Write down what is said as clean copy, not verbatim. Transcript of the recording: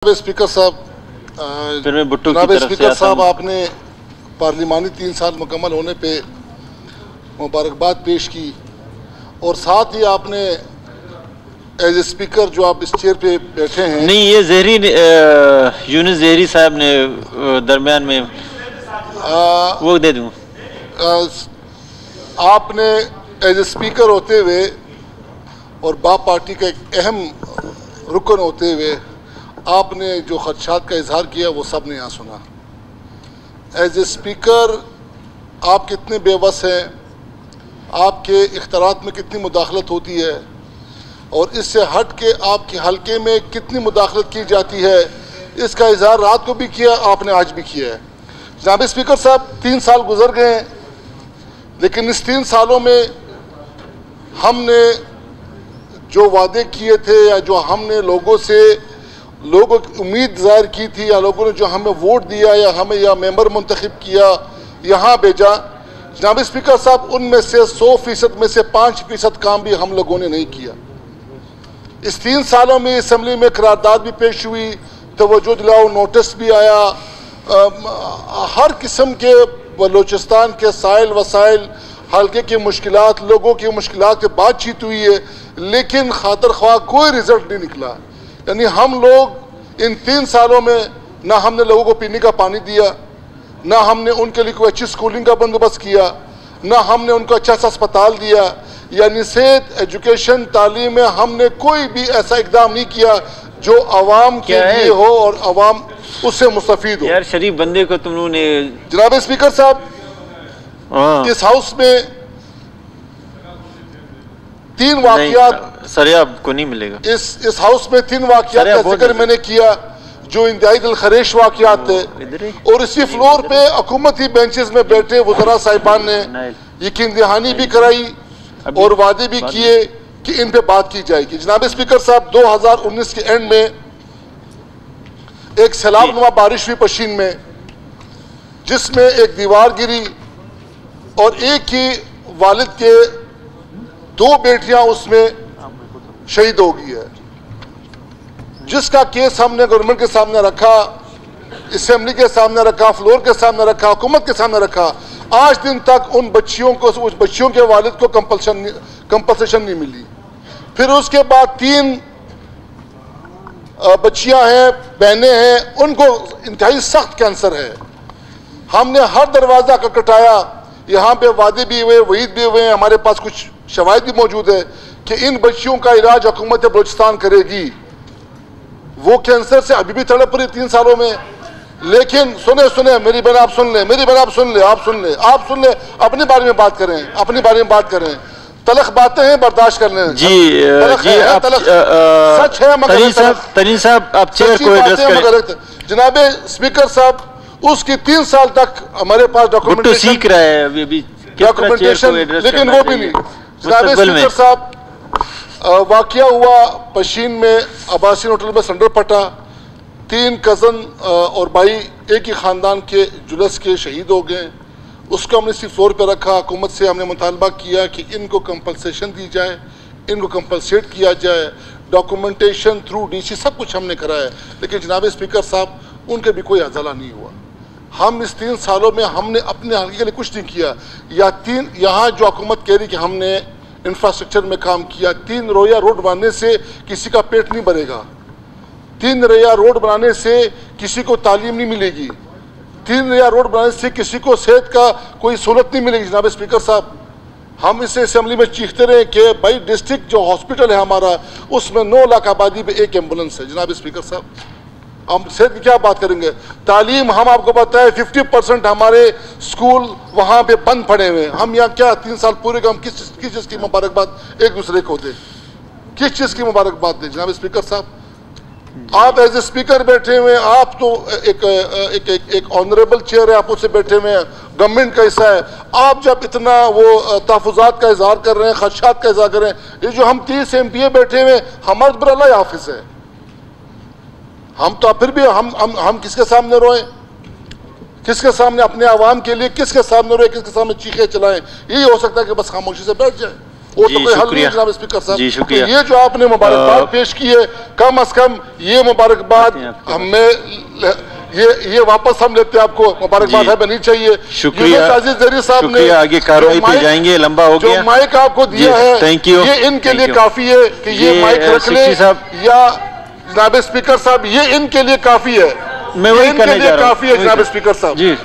Speaker साहब, जनाब speaker साहब, आपने पार्लिमानी 3 साल मुकम्मल होने पे मुबारकबाद पेश की और साथ ही आपने एज ए स्पीकर जो आप इस चेयर पे बैठे हैं। नहीं, ये जहरी यूनुस जहरी साहब ने दरमियान में वो दे दूं। आपने एज ए स्पीकर होते हुए और बाप पार्टी का एक अहम रुकन होते हुए आपने जो खदशात का इजहार किया वो सब ने यहाँ सुना। एज ए स्पीकर आप कितने बेबस हैं, आपके इख्तियारात में कितनी मुदाखलत होती है और इससे हट के आपके हलके में कितनी मुदाखलत की जाती है, इसका इजहार रात को भी किया, आपने आज भी किया है। जनाब स्पीकर साहब, 3 साल गुजर गए हैं, लेकिन इस 3 सालों में हमने जो वादे किए थे या जो हमने लोगों की उम्मीद जाहिर की थी या लोगों ने जो हमें वोट दिया या हमें या मेंबर मुंतखब किया, यहाँ भेजा, जनाब स्पीकर साहब, उनमें से 100% में से 5% काम भी हम लोगों ने नहीं किया। इस 3 सालों में असम्बली में करारदाद भी पेश हुई, तवज्जो दिलाओ नोटिस भी आया, हर किस्म के बलूचिस्तान के साइल वसाइल, हल्के की मुश्किलात, लोगों की मुश्किलात पे बातचीत हुई है, लेकिन खातर ख्वाह कोई रिजल्ट नहीं निकला। यानी हम लोग इन 3 सालों में ना हमने लोगों को पीने का पानी दिया, ना हमने उनके लिए कोई अच्छी स्कूलिंग का बंदोबस्त किया, ना हमने उनको अच्छा सा अस्पताल दिया, यानी सेहत, एजुकेशन, तालीम में हमने कोई भी ऐसा इकदाम नहीं किया जो आवाम के लिए हो और आवाम उससे मुस्तफीद हो। यार शरीफ बंदे को तुम लोगों ने। जनाब स्पीकर साहब, इस हाउस में 3 वाकयात सर आपको नहीं मिलेगा। इस हाउस में 3 वाकयात का जिक्र मैंने किया जो इंतहाई दिलखरेश वाकयात थे, और इसी फ्लोर पे हुकूमती बेंचेस में बैठे वज़रा साहिबान ने यकीन दहानी भी कराई और वादे भी किए कि इन पे बात की जाएगी। जनाब स्पीकर साहब, 2019 के एंड में एक सैलाब नुमा बारिश हुई पश्चिम में, जिसमें एक दीवार गिरी और एक ही वालिद के 2 बेटियां उसमें शहीद हो गई है, जिसका केस हमने गवर्नमेंट के सामने रखा, असेंबली के सामने रखा, फ्लोर के सामने रखा, हुकूमत के सामने रखा। आज दिन तक उन बच्चियों के वालिद को कंपनसेशन नहीं मिली। फिर उसके बाद 3 बच्चियां हैं, बहनें हैं, उनको इंतहाई सख्त कैंसर है। हमने हर दरवाजा खटखटाया, यहाँ पे वादे भी हुए, वईद भी हुए, हमारे पास कुछ शवाहिद भी मौजूद है कि इन बच्चियों का इलाज हुकूमत बलूचिस्तान करेगी। वो कैंसर से अभी भी तड़प रही 3 सालों में। लेकिन सुने मेरी बहन, आप सुन ले, मेरी बहन आप सुन ले, अपने बारे में बात करें, अपने बारे में बात करें। तलख बातें हैं, बर्दाश्त कर लें। जी सच है मगर तरीन साहब, आप चेयर को एड्रेस करें। जनाब स्पीकर साहब, उसकी 3 साल तक हमारे पास डॉक्यूमेंटेशन सीख रहा है अभी डॉक्यूमेंटेशन, लेकिन वो भी नहीं। जनाब स्पीकर साहब, वाकया हुआ पशीन में अब्बासिन होटल में सिलेंडर फटा, 3 कज़न और भाई एक ही ख़ानदान के जुलस के शहीद हो गए। उसको हमने इसी फ्लोर पे रखा। हुकूमत से हमने मुतालबा किया कि इनको कंपनसेशन दी जाए, इनको कंपनसेट किया जाए, डॉक्यूमेंटेशन थ्रू DC सब कुछ हमने कराया, लेकिन जनाब स्पीकर साहब, उनके भी कोई अजाला नहीं हुआ। हम इस 3 सालों में हमने अपने हल्के के लिए कुछ नहीं किया। यहाँ जो हुकूमत कह रही कि हमने इंफ्रास्ट्रक्चर में काम किया, 3 रोया रोड बनाने से किसी का पेट नहीं भरेगा, 3 रोया रोड बनाने से किसी को तालीम नहीं मिलेगी, 3 रोया रोड बनाने से किसी को सेहत का कोई सहूलत नहीं मिलेगी। जनाब स्पीकर साहब, हम इसे असेंबली में चीखते रहे कि भाई डिस्ट्रिक्ट जो हॉस्पिटल है हमारा, उसमें 9 लाख आबादी पे 1 एम्बुलेंस है। जनाब स्पीकर साहब, हम सेहत की क्या बात करेंगे? तालीम, हम आपको बताएं 50% हमारे स्कूल वहाँ पे बंद पड़े हुए हैं। हम यहाँ क्या 3 साल पूरे का हम किस चीज़ की मुबारकबाद एक दूसरे को दें, किस चीज़ की मुबारकबाद दें? जनाब स्पीकर साहब, आप एज ए स्पीकर बैठे हुए हैं, आप तो एक ऑनरेबल चेयर है, आप उससे बैठे हुए हैं, गवर्नमेंट का हिस्सा है। आप जब इतना वो तहफ़्फ़ुज़ात का इज़हार कर रहे हैं, खदशात का इज़हार कर रहे हैं, ये जो हम 30 MPA बैठे हुए हैं, हमारे ऊपर अल्लाह हाफिज़ है। हम तो फिर भी हम किसके सामने रोएं, किसके सामने अपने आवाम के लिए किसके सामने रोएं, किसके सामने चीखें चलाएं? यही हो सकता है कि बस खामोशी से बैठ जाए। वो तो कोई हल नहीं है जनाब स्पीकर साहब। जी शुक्रिया। तो ये जो आपने मुबारकबाद पेश की है, कम अज कम ये मुबारकबाद हमें ये वापस हम लेते हैं, आपको मुबारकबाद है बनी चाहिए। शुक्रिया साहब ने आगे कार्रवाई पे जाएंगे, लंबा हो गया। जो माइक आपको दिया है थैंक यू, ये इनके लिए काफी है कि ये माइक रख ले, या जनाब स्पीकर साहब ये इनके लिए काफी है, मैं वही करने जा रहा हूं। काफी है जनाब स्पीकर साहब। जी